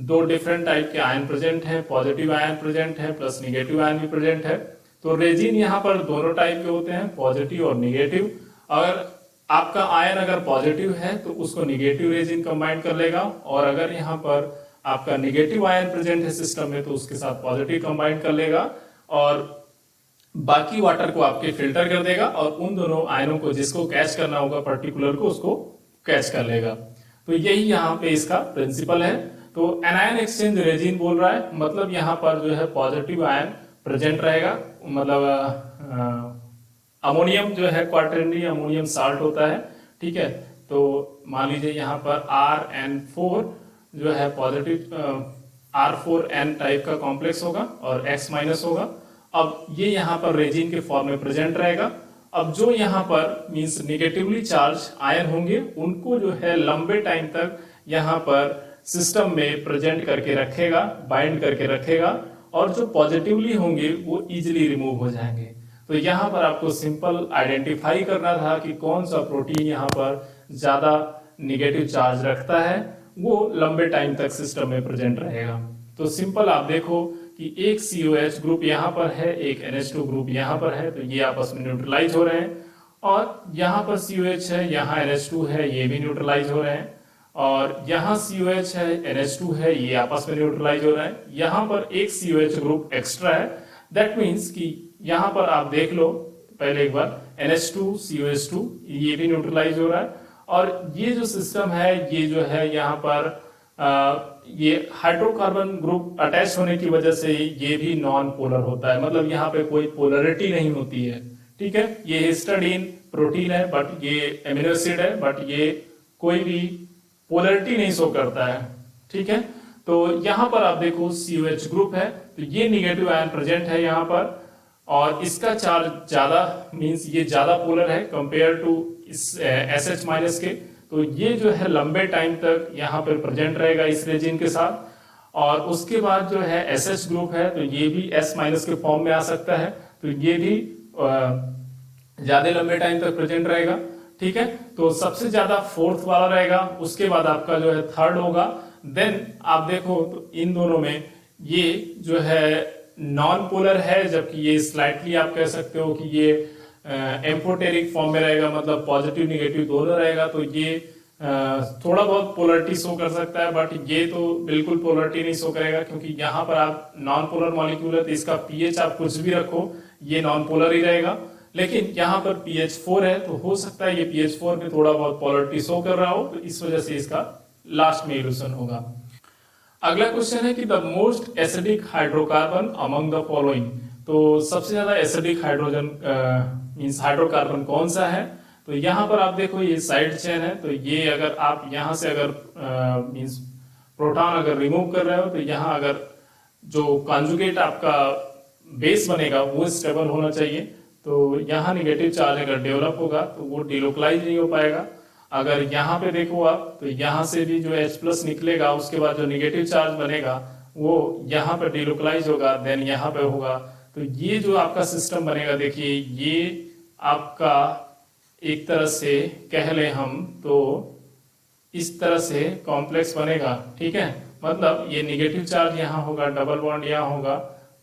दो डिफरेंट टाइप के आयन प्रेजेंट है, पॉजिटिव आयन प्रेजेंट है प्लस निगेटिव आयन भी प्रेजेंट है, तो रेजिन यहाँ पर दोनों टाइप के होते हैं, पॉजिटिव और निगेटिव। अगर आपका आयन अगर पॉजिटिव है तो उसको निगेटिव रेजिन कंबाइन कर लेगा, और अगर यहाँ पर आपका निगेटिव आयन प्रेजेंट है सिस्टम में तो उसके साथ पॉजिटिव कंबाइन कर लेगा और बाकी वाटर को आपके फिल्टर कर देगा और उन दोनों आयनों को जिसको कैच करना होगा पर्टिकुलर को उसको कैच कर लेगा। तो यही यहाँ पे इसका प्रिंसिपल है। तो एनायन एक्सचेंज रेजिन बोल रहा है, मतलब यहाँ पर जो है पॉजिटिव आयन प्रेजेंट रहेगा, मतलब अमोनियम जो है क्वार्टरनरी अमोनियम साल्ट होता है। ठीक है, तो मान लीजिए यहाँ पर RN4 जो है पॉजिटिव R4N टाइप का कॉम्प्लेक्स होगा और X माइनस होगा। अब ये यहाँ पर रेजिन के फॉर्म में प्रेजेंट रहेगा। अब जो यहाँ पर मींस निगेटिवली चार्ज आयन होंगे उनको जो है लंबे टाइम तक यहाँ पर सिस्टम में प्रेजेंट करके रखेगा, बाइंड करके रखेगा, और जो पॉजिटिवली होंगे वो इजिली रिमूव हो जाएंगे। तो यहाँ पर आपको सिंपल आइडेंटिफाई करना था कि कौन सा प्रोटीन यहाँ पर ज्यादा निगेटिव चार्ज रखता है, वो लंबे टाइम तक सिस्टम में प्रेजेंट रहेगा। तो सिंपल आप देखो कि एक COH ग्रुप यहाँ पर है, एक NH2 ग्रुप यहाँ पर है, तो ये आपस में न्यूट्रलाइज हो रहे हैं, और यहाँ पर COH है, यहाँ NH2 है, ये भी न्यूट्रलाइज हो रहे हैं, और यहाँ COH है, NH2 है, ये आपस में न्यूट्रलाइज हो रहे हैं। यहाँ पर एक COH ग्रुप एक्स्ट्रा है, दैट मीन्स कि यहाँ पर आप देख लो पहले एक बार NH2 COH2 ये भी न्यूट्रलाइज हो रहा है, और ये जो सिस्टम है ये जो है यहाँ पर ये हाइड्रोकार्बन ग्रुप अटैच होने की वजह से ये भी नॉन पोलर होता है, मतलब यहाँ पे कोई पोलरिटी नहीं होती है। ठीक है, ये हिस्टाडीन प्रोटीन है बट ये एमिनो एसिड है, बट ये कोई भी पोलरिटी नहीं शो करता है। ठीक है, तो यहाँ पर आप देखो COH ग्रुप है, तो ये निगेटिव आयन प्रेजेंट है यहाँ पर, और इसका चार्ज ज्यादा, मींस ये ज्यादा पोलर है कंपेयर टू इस SH माइनस के। तो ये जो है लंबे टाइम तक यहाँ पर प्रेजेंट रहेगा इस रेजिन के साथ, और उसके बाद जो है SH ग्रुप है तो ये भी S माइनस के फॉर्म में आ सकता है, तो ये भी ज्यादा लंबे टाइम तक प्रेजेंट रहेगा। ठीक है, तो सबसे ज्यादा फोर्थ वाला रहेगा, उसके बाद आपका जो है थर्ड होगा। देन आप देखो तो इन दोनों में ये जो है नॉन पोलर है, जबकि ये स्लाइटली आप कह सकते हो कि ये एम्फोटेरिक फॉर्म में रहेगा, मतलब पॉजिटिव निगेटिव दोनों रहेगा। तो ये थोड़ा बहुत पोलरिटी शो कर सकता है, बट ये तो बिल्कुल पोलरिटी नहीं शो करेगा, क्योंकि यहाँ पर आप नॉन पोलर मॉलिक्यूल है तो इसका पीएच आप कुछ भी रखो ये नॉन पोलर ही रहेगा। लेकिन यहाँ पर pH 4 है, तो हो सकता है ये pH 4 में थोड़ा बहुत पोलरिटी शो कर रहा हो, तो इस वजह से इसका लास्ट में इल्यूशन होगा। अगला क्वेश्चन है कि the most acidic hydrocarbon among the following. तो सबसे ज्यादा एसिडिक हाइड्रोजन मींस हाइड्रोकार्बन कौन सा है? तो यहाँ पर आप देखो ये साइड चेन है, तो ये अगर आप यहाँ से अगर मींस प्रोटॉन अगर रिमूव कर रहे हो, तो यहाँ अगर जो कॉन्जुगेट आपका बेस बनेगा वो स्टेबल होना चाहिए। तो यहाँ निगेटिव चार्ज अगर डेवलप होगा तो वो डिलोकलाइज नहीं हो पाएगा। अगर यहाँ पे देखो आप, तो यहाँ से भी जो H+ निकलेगा, उसके बाद जो निगेटिव चार्ज बनेगा वो यहाँ पे डिलोकलाइज होगा, देन यहाँ पे होगा। तो ये जो आपका सिस्टम बनेगा, देखिए ये आपका एक तरह से कह ले हम तो इस तरह से कॉम्प्लेक्स बनेगा। ठीक है, मतलब ये निगेटिव चार्ज यहाँ होगा, डबल बॉन्ड यहाँ होगा,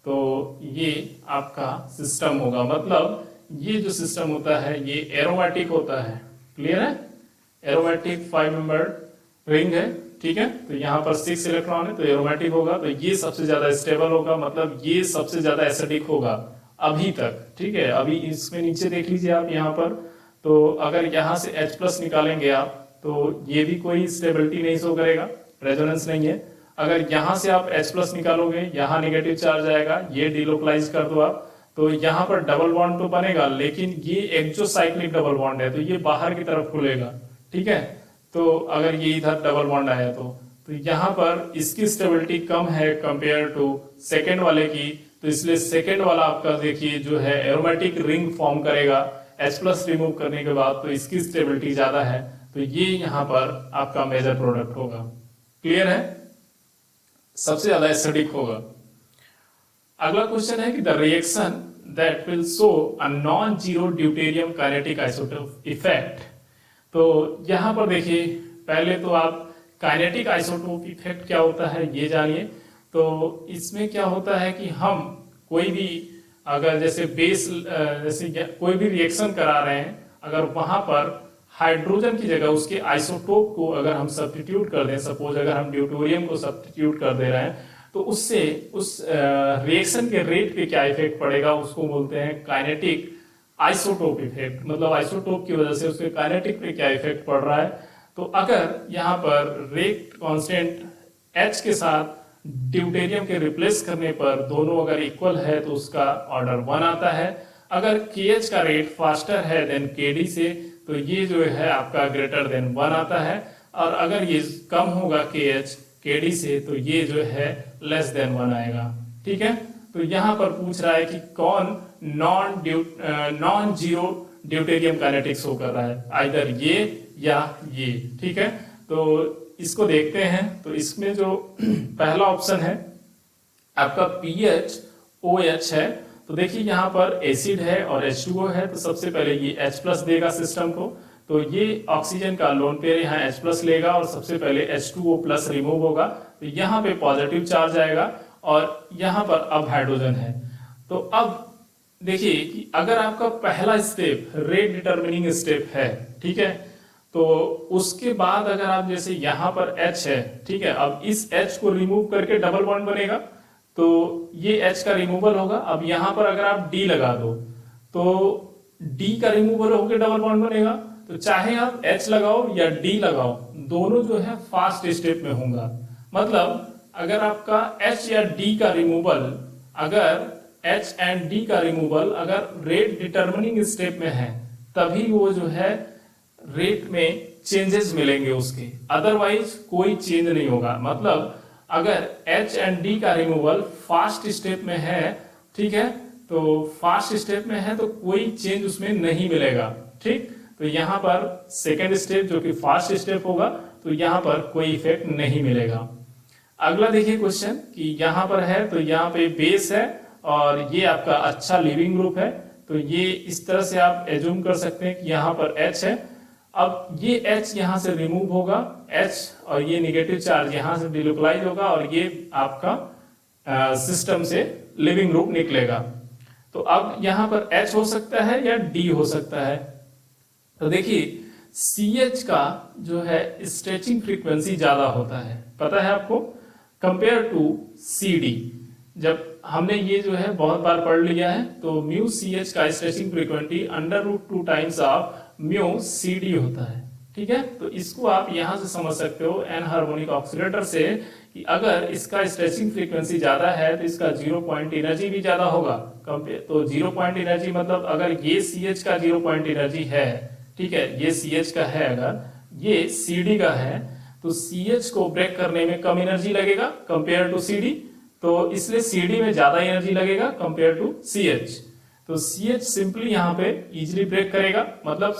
तो ये आपका सिस्टम होगा। मतलब ये जो सिस्टम होता है ये एरोमेटिक होता है। क्लियर है? एरोमेटिक 5 मेंबर्ड रिंग है। ठीक है, तो यहाँ पर 6 इलेक्ट्रॉन है, तो एरोमेटिक होगा, तो ये सबसे ज्यादा स्टेबल होगा, मतलब ये सबसे ज्यादा एसिडिक होगा अभी तक। ठीक है, अभी इसमें नीचे देख लीजिए आप यहाँ पर, तो अगर यहाँ से H+ निकालेंगे आप, तो ये भी कोई स्टेबिलिटी नहीं शो करेगा, रेजोनेंस नहीं है। अगर यहाँ से आप H+ निकालोगे, यहाँ निगेटिव चार्ज आएगा, ये डिलोकलाइज कर दो आप, तो यहाँ पर डबल बॉन्ड तो बनेगा, लेकिन ये एक्सोसाइक्लिक डबल बॉन्ड है, तो ये बाहर की तरफ खुलेगा। ठीक है, तो अगर ये इधर डबल बॉन्ड आया तो यहाँ पर इसकी स्टेबिलिटी कम है कंपेयर टू सेकेंड वाले की, तो इसलिए सेकेंड वाला आपका देखिए जो है एरोमेटिक रिंग फॉर्म करेगा H+ रिमूव करने के बाद, तो इसकी स्टेबिलिटी ज्यादा है, तो ये यहाँ पर आपका मेजर प्रोडक्ट होगा। क्लियर है? सबसे ज्यादा एसिडिक होगा। अगला क्वेश्चन है कि the reaction that will show a non zero deuterium kinetic isotope effect. तो यहाँ पर देखिए, पहले तो आप काइनेटिक आइसोटोप इफेक्ट क्या होता है ये जानिए। तो इसमें क्या होता है कि हम कोई भी अगर जैसे बेस जैसे कोई भी रिएक्शन करा रहे हैं, अगर वहां पर हाइड्रोजन की जगह उसके आइसोटोप को अगर हम सब्स्टिट्यूट कर दें, सपोज अगर हम ड्यूटेरियम को सब्स्टिट्यूट कर दे रहे हैं, तो उससे उस रिएक्शन के रेट पे क्या इफेक्ट पड़ेगा, उसको बोलते हैं काइनेटिक आइसोटोप इफेक्ट। मतलब आइसोटोप की वजह से उसके काइनेटिक पे क्या इफेक्ट पड़ रहा है। तो अगर यहाँ पर रेट कांस्टेंट H के साथ ड्यूटेरियम के रिप्लेस करने पर दोनों अगर इक्वल है तो उसका ऑर्डर 1 आता है। अगर KH का रेट फास्टर है देन KD से, तो ये जो है आपका ग्रेटर देन 1 आता है। और अगर ये कम होगा KH KD से, तो ये जो है लेस देन 1 आएगा। ठीक है, तो यहाँ पर पूछ रहा है कि कौन non zero deuterium kinetics show कर रहा है, आइदर ये या ये। ठीक है, तो इसको देखते हैं। तो इसमें जो पहला ऑप्शन है आपका PHOH है, तो देखिए यहाँ पर एसिड है और H2O है, तो सबसे पहले ये H+ देगा सिस्टम को, तो ये ऑक्सीजन का लोन पेयर यहाँ H+ लेगा और सबसे पहले H2O+ रिमूव होगा, तो यहाँ पे पॉजिटिव चार्ज आएगा और यहाँ पर अब हाइड्रोजन है। तो अब देखिए कि अगर आपका पहला स्टेप रेट डिटरमिनिंग स्टेप है, ठीक है, तो उसके बाद अगर आप जैसे यहाँ पर H है, ठीक है, अब इस H को रिमूव करके डबल बॉन्ड बनेगा, तो ये H का रिमूवल होगा। अब यहाँ पर अगर आप D लगा दो तो D का रिमूवल होकर डबल बॉन्ड बनेगा। तो चाहे आप H लगाओ या D लगाओ, दोनों जो है फास्ट स्टेप में होगा। मतलब अगर आपका H या D का रिमूवल, अगर H एंड D का रिमूवल अगर रेट डिटर्मिनिंग स्टेप में है तभी वो जो है रेट में चेंजेस मिलेंगे उसके, अदरवाइज कोई चेंज नहीं होगा। मतलब अगर H एंड D का रिमूवल फास्ट स्टेप में है, ठीक है, तो फास्ट स्टेप में है तो कोई चेंज उसमें नहीं मिलेगा, ठीक। तो यहाँ पर सेकेंड स्टेप जो कि फास्ट स्टेप होगा तो यहाँ पर कोई इफेक्ट नहीं मिलेगा। अगला देखिए क्वेश्चन कि यहाँ पर है तो यहाँ पे बेस है और ये आपका अच्छा लिविंग ग्रुप है, तो ये इस तरह से आप एज्यूम कर सकते हैं कि यहाँ पर H है। अब ये H यहाँ से रिमूव होगा, H और ये निगेटिव चार्ज यहाँ से डिलोकलाइज होगा और ये आपका सिस्टम से लिविंग ग्रुप निकलेगा। तो अब यहाँ पर H हो सकता है या D हो सकता है। तो देखिए CH का जो है स्ट्रेचिंग फ्रीक्वेंसी ज्यादा होता है, पता है आपको, कंपेयर टू CD। जब हमने ये जो है बहुत बार पढ़ लिया है, तो म्यू CH का stretching frequency √2 times of mu CD होता है, ठीक है। तो इसको आप यहां से समझ सकते हो एन हार्मोनिक ऑक्सीलेटर से कि अगर इसका स्ट्रेचिंग फ्रीक्वेंसी ज्यादा है तो इसका 0 पॉइंट एनर्जी भी ज्यादा होगा। तो 0 पॉइंट एनर्जी मतलब अगर ये CH का 0 पॉइंट एनर्जी है, ठीक है, ये CH का है, अगर ये CD का है तो CH को ब्रेक करने में कम एनर्जी लगेगा कंपेयर टू CD, तो इसलिए CD में ज्यादा एनर्जी लगेगा कंपेयर टू CH। तो CH सिंपली यहाँ पे इजीली ब्रेक करेगा, मतलब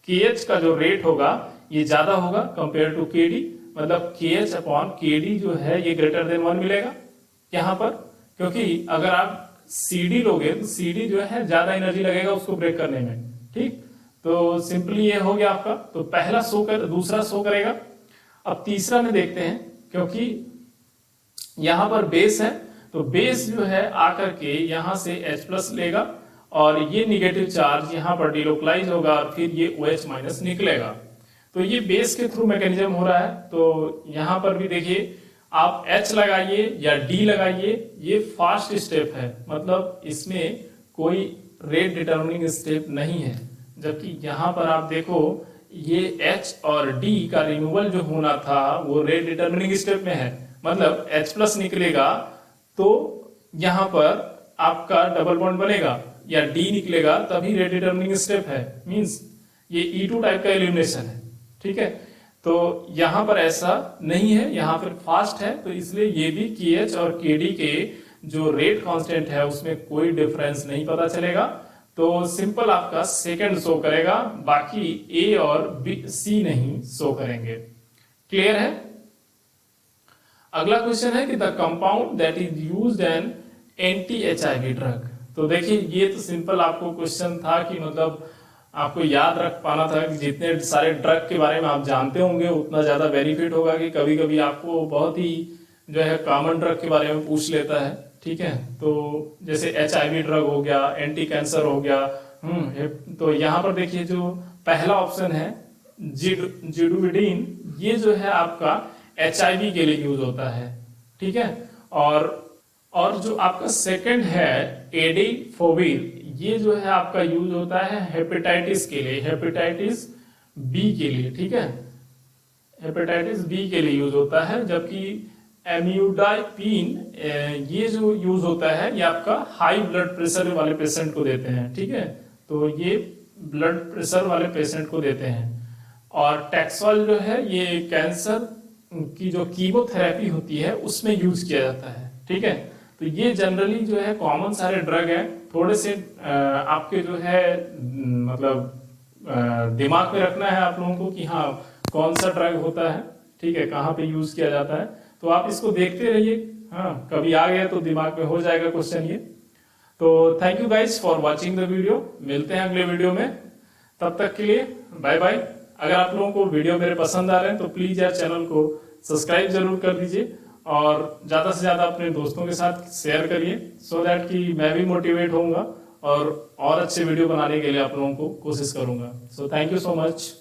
KH का जो रेट होगा ये ज्यादा होगा कंपेयर टू KD, मतलब KH अपॉन KD जो है ये ग्रेटर देन 1 मिलेगा यहाँ पर, क्योंकि अगर आप CD लोगे तो CD जो है ज्यादा एनर्जी लगेगा उसको ब्रेक करने में, ठीक। तो सिंपली ये हो गया आपका, तो पहला शो कर, दूसरा शो करेगा। अब तीसरा में देखते हैं, क्योंकि यहां पर बेस है तो बेस जो है आकर के यहां से H+ लेगा और ये निगेटिव चार्ज यहां पर डिलोकलाइज होगा और फिर ये OH- निकलेगा। तो ये बेस के थ्रू मैकेनिज्म हो रहा है। तो यहां पर भी देखिए आप H लगाइए या D लगाइए, ये फास्ट स्टेप है, मतलब इसमें कोई रेट डिटर्मिनिंग स्टेप नहीं है। जबकि यहाँ पर आप देखो ये H और D का रिमूवल जो होना था वो रेट डिटर्मिनिंग स्टेप में है, मतलब H+ निकलेगा तो यहाँ पर आपका डबल बॉन्ड बनेगा, या D निकलेगा तभी रेट डिटर्मिनिंग स्टेप है, मींस ये E2 टाइप का एलिमिनेशन है, ठीक है। तो यहाँ पर ऐसा नहीं है, यहाँ पर फास्ट है, तो इसलिए ये भी KH और KD के जो रेट कांस्टेंट है उसमें कोई डिफरेंस नहीं पता चलेगा। तो सिंपल आपका सेकंड शो करेगा, बाकी A और C नहीं शो करेंगे। क्लियर है। अगला क्वेश्चन है कि the compound that is used in anti HIV drug. तो देखिए ये तो सिंपल आपको क्वेश्चन था कि मतलब आपको याद रख पाना था कि जितने सारे ड्रग के बारे में आप जानते होंगे उतना ज्यादा बेनिफिट होगा कि कभी कभी आपको बहुत ही जो है कॉमन ड्रग के बारे में पूछ लेता है, ठीक है। तो जैसे HIV ड्रग हो गया, एंटी कैंसर हो गया, तो यहाँ पर देखिए जो पहला ऑप्शन है जिडुविडीन, ये जो है आपका HIV के लिए यूज होता है, ठीक है। और जो आपका सेकंड है एडिफोविर, ये जो है आपका यूज होता है हेपेटाइटिस के लिए, हेपेटाइटिस B के लिए, ठीक है, हेपेटाइटिस B के लिए यूज होता है। जबकि एम्यूडाइपिन ये जो यूज होता है ये आपका हाई ब्लड प्रेशर वाले पेशेंट को देते हैं, ठीक है, तो ये ब्लड प्रेशर वाले पेशेंट को देते हैं। और टैक्सोल जो है ये कैंसर की जो कीमोथेरेपी होती है उसमें यूज किया जाता है, ठीक है। तो ये जनरली जो है कॉमन सारे ड्रग हैं, थोड़े से आपके जो है मतलब दिमाग में रखना है आप लोगों को कि हाँ कौन सा ड्रग होता है, ठीक है, कहाँ पे यूज किया जाता है। तो आप इसको देखते रहिए, हाँ कभी आ गया तो दिमाग में हो जाएगा क्वेश्चन ये। तो thank you guys for watching the video, मिलते हैं अगले वीडियो में, तब तक के लिए बाय बाय। अगर आप लोगों को वीडियो मेरे पसंद आ रहे हैं तो प्लीज यार चैनल को सब्सक्राइब जरूर कर दीजिए और ज्यादा से ज्यादा अपने दोस्तों के साथ शेयर करिए, सो दैट कि मैं भी मोटिवेट होऊंगा और अच्छे वीडियो बनाने के लिए आप लोगों को कोशिश करूंगा। So thank you so much.